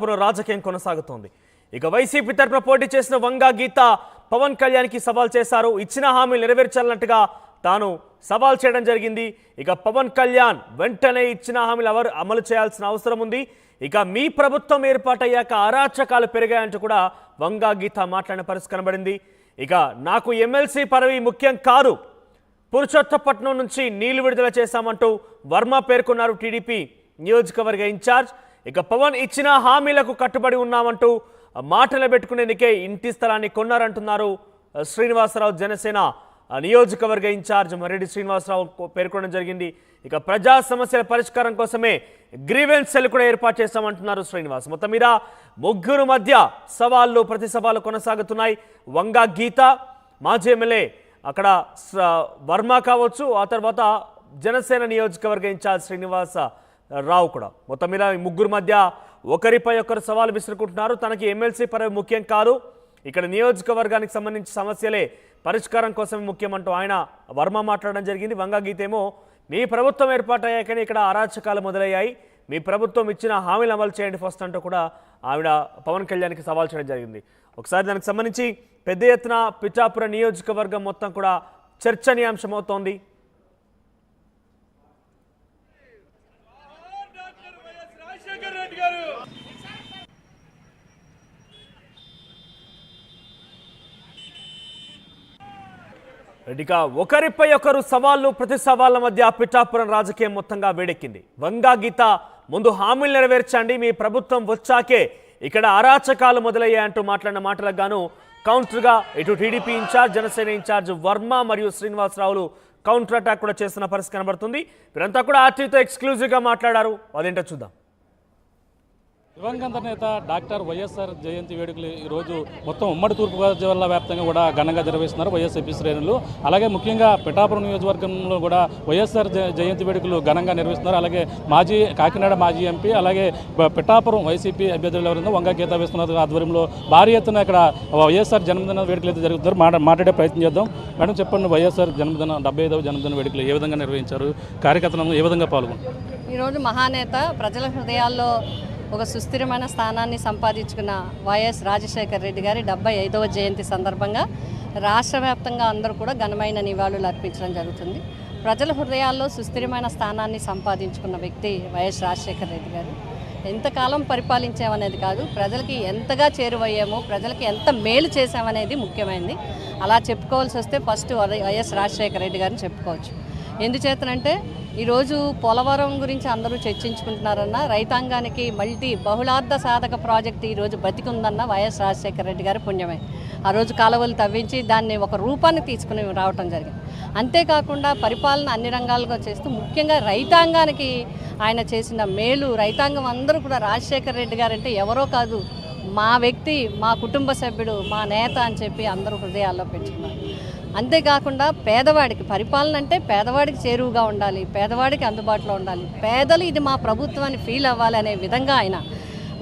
పిఠాపురం రాజకీయం కొనసాగుతోంది. ఇక వైసీపీ తరపున పోటీ చేసిన వంగా గీత పవన్ కళ్యాణ్కి సవాల్ చేశారు. ఇచ్చిన హామీలు నెరవేర్చాలన్నట్టుగా తాను సవాల్ చేయడం జరిగింది. ఇక పవన్ కళ్యాణ్ వెంటనే ఇచ్చిన హామీలు అమలు చేయాల్సిన అవసరం ఉంది. ఇక మీ ప్రభుత్వం ఏర్పాటయ్యాక అరాచకాలు పెరిగాయంటూ కూడా వంగా గీత మాట్లాడిన పరిస్థితి కనబడింది. ఇక నాకు ఎమ్మెల్సీ పదవి ముఖ్యం కాదు, పురుషోత్తపట్నం నుంచి నీళ్లు విడుదల చేశామంటూ వర్మ పేర్కొన్నారు టీడీపీ నియోజకవర్గ ఇన్ఛార్జ్. ఇక పవన్ ఇచ్చిన హామీలకు కట్టుబడి ఉన్నామంటూ మాటలు పెట్టుకునేందుకే ఇంటి స్థలాన్ని కొన్నారంటున్నారు శ్రీనివాసరావు జనసేన నియోజకవర్గ ఇన్ఛార్జ్ మర్రెడ్డి శ్రీనివాసరావు పేర్కొనడం జరిగింది. ఇక ప్రజా సమస్యల పరిష్కారం కోసమే గ్రీవెన్స్ సెల్ కూడా ఏర్పాటు చేస్తామంటున్నారు శ్రీనివాస్. మొత్తం మీద ముగ్గురు మధ్య సవాళ్ళు ప్రతి సవాళ్ళు కొనసాగుతున్నాయి. వంగా గీత, మాజీ ఎమ్మెల్యే అక్కడ వర్మ కావచ్చు, ఆ తర్వాత జనసేన నియోజకవర్గ ఇన్ఛార్జ్ శ్రీనివాస రావు కూడా. మొత్తం మీద ముగ్గురు మధ్య ఒకరిపై ఒకరు సవాలు విసురుకుంటున్నారు. తనకి ఎమ్మెల్సీ పదవి ముఖ్యం కాదు, ఇక్కడ నియోజకవర్గానికి సంబంధించిన సమస్యలే పరిష్కారం కోసమే ముఖ్యమంటూ ఆయన వర్మ మాట్లాడడం జరిగింది. వంగా గీత ఏమో మీ ప్రభుత్వం ఏర్పాటయ్యాకనే ఇక్కడ అరాచకాలు మొదలయ్యాయి, మీ ప్రభుత్వం ఇచ్చిన హామీలు అమలు చేయండి ఫస్ట్ అంటూ కూడా ఆవిడ పవన్ కళ్యాణ్కి సవాల్ చేయడం జరిగింది. ఒకసారి దానికి సంబంధించి పెద్ద ఎత్తున పిఠాపురం నియోజకవర్గం మొత్తం కూడా చర్చనీయాంశమవుతోంది. ఇక ఒకరిపై ఒకరు సవాళ్లు ప్రతి సవాళ్ల మధ్య పిఠాపురం రాజకీయం మొత్తంగా వేడెక్కింది. వంగా గీత ముందు హామీలు నెరవేర్చండి, మీ ప్రభుత్వం వచ్చాకే ఇక్కడ అరాచకాలు మొదలయ్యాయంటూ మాట్లాడిన మాటలకు గాను కౌంటర్గా ఇటు TDP incharge, Janasena incharge Varma మరియు శ్రీనివాసరావులు కౌంటర్ అటాక్ కూడా చేస్తున్న పరిస్థితి కనబడుతుంది. వీరంతా కూడా ఆర్టీతో ఎక్స్క్లూజివ్గా మాట్లాడారు, అదేంటో చూద్దాం. దివంగత నేత డాక్టర్ వైఎస్ఆర్ జయంతి వేడుకలు ఈరోజు మొత్తం ఉమ్మడి తూర్పుగోదావరి జిల్లా వ్యాప్తంగా కూడా ఘనంగా నిర్వహిస్తున్నారు వైఎస్ఆర్పీ శ్రేణులు. అలాగే ముఖ్యంగా పిఠాపురం నియోజకవర్గంలో కూడా వైఎస్ఆర్ జయంతి వేడుకలు ఘనంగా నిర్వహిస్తున్నారు. అలాగే కాకినాడ మాజీ ఎంపీ, అలాగే పిఠాపురం వైసీపీ అభ్యర్థులు ఎవరైనా వంగా గీత వేస్తున్నారు ఆధ్వర్యంలో భారీ ఎత్తున ఇక్కడ వైఎస్ఆర్ జన్మదిన వేడుకలు అయితే జరుగుతారు. మాట్లాడే ప్రయత్నం చేద్దాం. మేడం చెప్పండి, వైఎస్ఆర్ 75వ జన్మదిన వేడుకలు ఏ విధంగా నిర్వహించారు, కార్యకర్తలు ఏ విధంగా పాల్గొన్నారు? ఈరోజు మహానేత ప్రజల హృదయాల్లో ఒక సుస్థిరమైన స్థానాన్ని సంపాదించుకున్న వైఎస్ రాజశేఖర రెడ్డి గారి 75వ జయంతి సందర్భంగా రాష్ట్ర వ్యాప్తంగా అందరూ కూడా ఘనమైన నివాళులు అర్పించడం జరుగుతుంది. ప్రజల హృదయాల్లో సుస్థిరమైన స్థానాన్ని సంపాదించుకున్న వ్యక్తి వైఎస్ రాజశేఖర రెడ్డి గారు. ఎంతకాలం పరిపాలించామనేది కాదు, ప్రజలకి ఎంతగా చేరువయ్యామో, ప్రజలకి ఎంత మేలు చేశామనేది ముఖ్యమైనది. అలా చెప్పుకోవాల్సి వస్తే ఫస్ట్ వైఎస్ రాజశేఖర రెడ్డి గారిని చెప్పుకోవచ్చు. ఎందుచేతనంటే ఈరోజు పోలవరం గురించి అందరూ చర్చించుకుంటున్నారన్న, రైతాంగానికి బహుళార్థ సాధక ప్రాజెక్టు ఈరోజు బతికుందన్న వైఎస్ రాజశేఖర రెడ్డి గారి పుణ్యమే. ఆ రోజు కాలువలు తవ్వించి దాన్ని ఒక రూపాన్ని తీసుకుని రావటం జరిగింది. అంతేకాకుండా పరిపాలన అన్ని రంగాలుగా చేస్తూ ముఖ్యంగా రైతాంగానికి ఆయన చేసిన మేలు, రైతాంగం అందరూ కూడా రాజశేఖర రెడ్డి గారంటే ఎవరో కాదు, మా వ్యక్తి, మా కుటుంబ సభ్యుడు, మా నేత అని చెప్పి అందరూ హృదయాల్లో పెంచుకున్నారు. అంతేకాకుండా పేదవాడికి పరిపాలన అంటే పేదవాడికి చేరువుగా ఉండాలి, పేదవాడికి అందుబాటులో ఉండాలి, పేదలు ఇది మా ప్రభుత్వాన్ని ఫీల్ అవ్వాలి అనే విధంగా ఆయన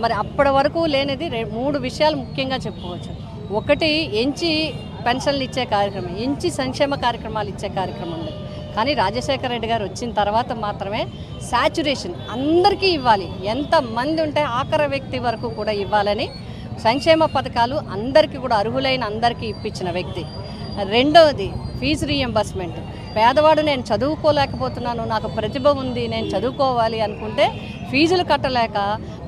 మరి అప్పటి వరకు లేనిది 3 విషయాలు ముఖ్యంగా చెప్పుకోవచ్చు. ఒకటి, ఎంచి పెన్షన్లు ఇచ్చే కార్యక్రమం, ఎంచి సంక్షేమ కార్యక్రమాలు ఇచ్చే కార్యక్రమం ఉండేది. కానీ రాజశేఖర రెడ్డి గారు వచ్చిన తర్వాత మాత్రమే సాచ్యురేషన్ అందరికీ ఇవ్వాలి, ఎంతమంది ఉంటే ఆఖరి వ్యక్తి వరకు కూడా ఇవ్వాలని సంక్షేమ పథకాలు అందరికీ కూడా అర్హులైన అందరికీ ఇప్పించిన వ్యక్తి. రెండవది ఫీజు రీఎంబర్స్మెంట్. పేదవాడు నేను చదువుకోలేకపోతున్నాను, నాకు ప్రతిభ ఉంది, నేను చదువుకోవాలి అనుకుంటే ఫీజులు కట్టలేక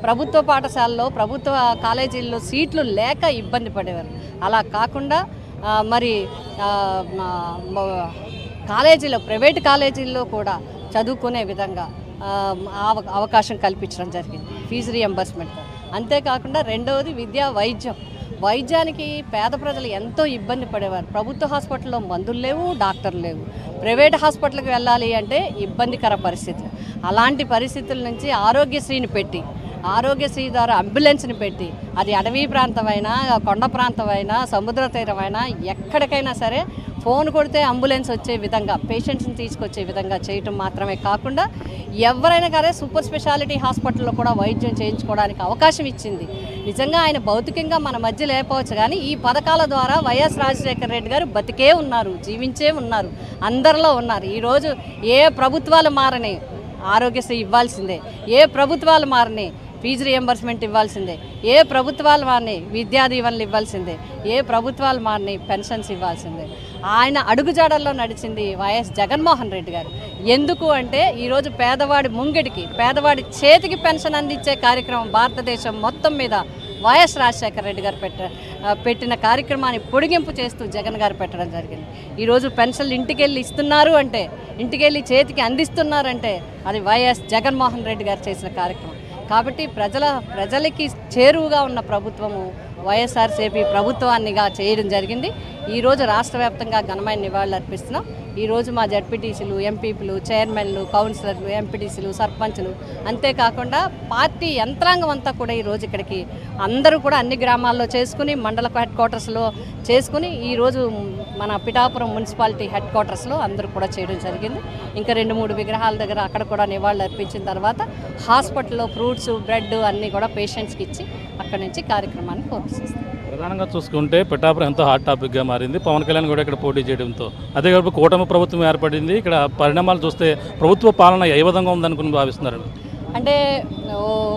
ప్రభుత్వ పాఠశాలలో, ప్రభుత్వ కాలేజీల్లో సీట్లు లేక ఇబ్బంది పడేవారు. అలా కాకుండా మరి కాలేజీలో, ప్రైవేట్ కాలేజీల్లో కూడా చదువుకునే విధంగా అవకాశం కల్పించడం జరిగింది ఫీజు రీఎంబర్స్మెంట్. అంతేకాకుండా రెండవది విద్య, వైద్యానికి పేద ప్రజలు ఎంతో ఇబ్బంది పడేవారు. ప్రభుత్వ హాస్పిటల్లో మందులు లేవు, డాక్టర్లు లేవు. ప్రైవేట్ హాస్పిటల్కి వెళ్ళాలి అంటే ఇబ్బందికర పరిస్థితులు. అలాంటి పరిస్థితుల నుంచి ఆరోగ్యశ్రీని పెట్టి, ఆరోగ్యశ్రీ ద్వారా అంబులెన్స్ని పెట్టి, అది అడవి ప్రాంతమైనా, కొండ ప్రాంతమైనా, సముద్ర తీరమైనా, ఎక్కడికైనా సరే ఫోన్ కొడితే అంబులెన్స్ వచ్చే విధంగా, పేషెంట్స్ని తీసుకొచ్చే విధంగా చేయటం మాత్రమే కాకుండా ఎవరైనా కానీ సూపర్ స్పెషాలిటీ హాస్పిటల్లో కూడా వైద్యం చేయించుకోవడానికి అవకాశం ఇచ్చింది. నిజంగా ఆయన భౌతికంగా మన మధ్య లేకపోవచ్చు, కానీ ఈ పథకాల ద్వారా వైఎస్ రాజశేఖర రెడ్డి గారు బతికే ఉన్నారు, జీవించే ఉన్నారు, అందరిలో ఉన్నారు. ఈరోజు ఏ ప్రభుత్వాలు మారని ఆరోగ్యశ్రీ ఇవ్వాల్సిందే, ఏ ప్రభుత్వాలు మారని ఫీజు రియంబర్స్మెంట్ ఇవ్వాల్సిందే, ఏ ప్రభుత్వాలు వారిని విద్యా దీవెనలు ఇవ్వాల్సిందే, ఏ ప్రభుత్వాలు వారిని పెన్షన్స్ ఇవ్వాల్సిందే. ఆయన అడుగుజాడల్లో నడిచింది వైఎస్ జగన్మోహన్ రెడ్డి గారు. ఎందుకు అంటే ఈరోజు పేదవాడి ముంగిటికి, పేదవాడి చేతికి పెన్షన్ అందించే కార్యక్రమం భారతదేశం మొత్తం మీద వైఎస్ రాజశేఖర రెడ్డి గారు పెట్టిన కార్యక్రమాన్ని పొడిగింపు చేస్తూ జగన్ గారు పెట్టడం జరిగింది. ఈరోజు పెన్షన్లు ఇంటికెళ్ళి ఇస్తున్నారు అంటే, ఇంటికెళ్ళి చేతికి అందిస్తున్నారంటే అది వైఎస్ జగన్మోహన్ రెడ్డి గారు చేసిన కార్యక్రమం. కాబట్టి ప్రజలకి చేరువుగా ఉన్న ప్రభుత్వము వైఎస్ఆర్సీపీ ప్రభుత్వాన్నిగా చేయడం జరిగింది. ఈరోజు రాష్ట్ర వ్యాప్తంగా ఘనమైన నివాళులు అర్పిస్తున్నాం. ఈరోజు మా జడ్పీటీసీలు, ఎంపీపీలు, చైర్మన్లు, కౌన్సిలర్లు, ఎంపీటీసీలు, సర్పంచ్లు, అంతేకాకుండా పార్టీ యంత్రాంగం అంతా కూడా ఈరోజు ఇక్కడికి అందరూ కూడా అన్ని గ్రామాల్లో చేసుకుని, మండల హెడ్ క్వార్టర్స్లో చేసుకుని, ఈరోజు మన పిఠాపురం మున్సిపాలిటీ హెడ్ క్వార్టర్స్లో అందరూ కూడా చేయడం జరిగింది. ఇంకా 2-3 విగ్రహాల దగ్గర అక్కడ కూడా నివాళులు అర్పించిన తర్వాత హాస్పిటల్లో ఫ్రూట్స్, బ్రెడ్ అన్నీ కూడా పేషెంట్స్కి ఇచ్చి అక్కడి నుంచి కార్యక్రమాన్ని కోర్పిస్తాం. ప్రధానంగా చూసుకుంటే పిఠాపురం ఎంతో హాట్ టాపిక్గా మారింది. పవన్ కళ్యాణ్ కూడా ఇక్కడ పోటీ చేయడంతో, అదే కాకుండా కూటమి ప్రభుత్వం ఏర్పడింది. ఇక్కడ పరిణామాలు చూస్తే ప్రభుత్వ పాలన ఏ విధంగా ఉందనుకుని భావిస్తున్నారు? అంటే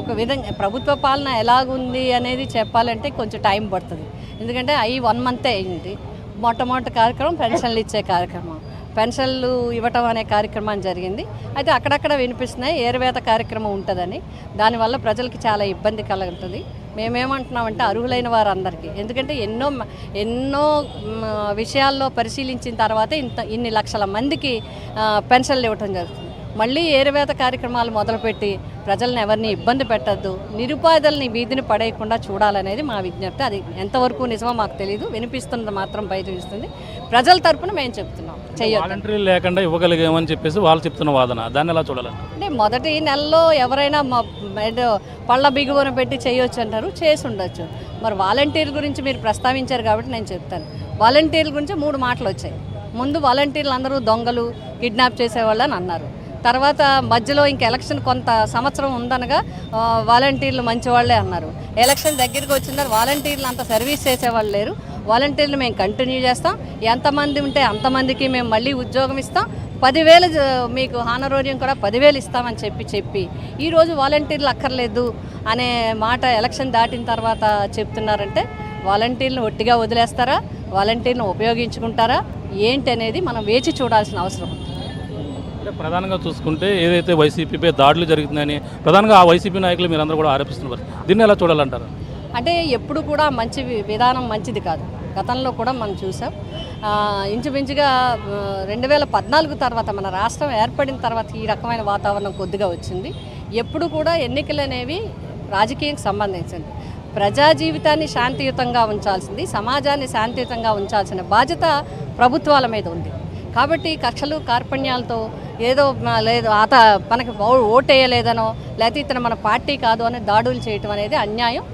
ఒక విధంగా ప్రభుత్వ పాలన ఎలాగుంది అనేది చెప్పాలంటే కొంచెం టైం పడుతుంది. ఎందుకంటే 1 మంతే అయింది. మొట్టమొదటి కార్యక్రమం పెన్షన్లు ఇచ్చే కార్యక్రమం, పెన్షన్లు ఇవ్వటం అనే కార్యక్రమం జరిగింది. అయితే అక్కడక్కడ వినిపిస్తున్నాయి ఏరువేత కార్యక్రమం ఉంటుందని. దానివల్ల ప్రజలకి చాలా ఇబ్బంది కలుగుతుంది. మేమేమంటున్నామంటే అర్హులైన వారందరికీ, ఎందుకంటే ఎన్నో విషయాల్లో పరిశీలించిన తర్వాత ఇన్ని లక్షల మందికి పెన్షన్లు ఇవ్వటం జరుగుతుంది. మళ్ళీ ఏరువేత కార్యక్రమాలు మొదలుపెట్టి ప్రజలను ఎవరిని ఇబ్బంది పెట్టద్దు, నిరుపాధుల్ని వీధిని పడేయకుండా చూడాలనేది మా విజ్ఞప్తి. అది ఎంతవరకు నిజమో మాకు తెలియదు, వినిపిస్తున్నది మాత్రం బయటపిస్తుంది. ప్రజల తరపున మేము చెప్తున్నాం చెయ్యొద్దు. వాలంటీర్లు లేకుండా ఇవ్వగలిగామని చెప్పేసి వాళ్ళు చెప్తున్న వాదన, దాన్ని ఎలా చూడాలి? అంటే మొదటి నెలలో ఎవరైనా పళ్ళ బిగువన పెట్టి చేయొచ్చు అంటారు, చేసి ఉండొచ్చు. మరి వాలంటీర్ల గురించి మీరు ప్రస్తావించారు కాబట్టి నేను చెప్తాను. వాలంటీర్ల గురించి 3 మాటలు వచ్చాయి. ముందు వాలంటీర్లు అందరూ దొంగలు, కిడ్నాప్ చేసేవాళ్ళని అన్నారు. తర్వాత మధ్యలో ఇంక ఎలక్షన్ కొంత సంవత్సరం ఉందనగా వాలంటీర్లు మంచివాళ్లే అన్నారు. ఎలక్షన్ దగ్గరికి వచ్చిన వాలంటీర్లు అంత సర్వీస్ చేసేవాళ్ళు లేరు, వాలంటీర్లు మేము కంటిన్యూ చేస్తాం, ఎంతమంది ఉంటే అంతమందికి మేము మళ్ళీ ఉద్యోగం ఇస్తాం, 10,000 మీకు హానరోరియం కూడా 10,000 ఇస్తామని చెప్పి ఈరోజు వాలంటీర్లు అక్కర్లేదు అనే మాట ఎలక్షన్ దాటిన తర్వాత చెప్తున్నారంటే వాలంటీర్లను ఒట్టిగా వదిలేస్తారా, వాలంటీర్లను ఉపయోగించుకుంటారా ఏంటి అనేది మనం వేచి చూడాల్సిన అవసరం ఉంది. ప్రధానంగా చూసుకుంటే ఏదైతే వైసీపీపై దాడులు జరుగుతున్నాయని ప్రధానంగా ఆ వైసీపీ నాయకులు మీరందరూ కూడా ఆరోపిస్తున్నారు, దీన్ని ఎలా చూడాలంటారు? అంటే ఎప్పుడు కూడా మంచి విధానం మంచిది కాదు. గతంలో కూడా మనం చూసాం. ఇంచుమించుగా 2014 తర్వాత మన రాష్ట్రం ఏర్పడిన తర్వాత ఈ రకమైన వాతావరణం కొద్దిగా వచ్చింది. ఎప్పుడు కూడా ఎన్నికలు అనేవి రాజకీయానికి సంబంధించింది. ప్రజా జీవితాన్ని శాంతియుతంగా ఉంచాల్సింది, సమాజాన్ని శాంతియుతంగా ఉంచాల్సిన బాధ్యత ప్రభుత్వాల మీద ఉంది. కాబట్టి కక్షలు కార్పణ్యాలతో ఏదో లేదు మనకి ఓటేయలేదనో లేకపోతే ఇతను మన పార్టీ కాదు అని దాడులు చేయటం అనేది అన్యాయం.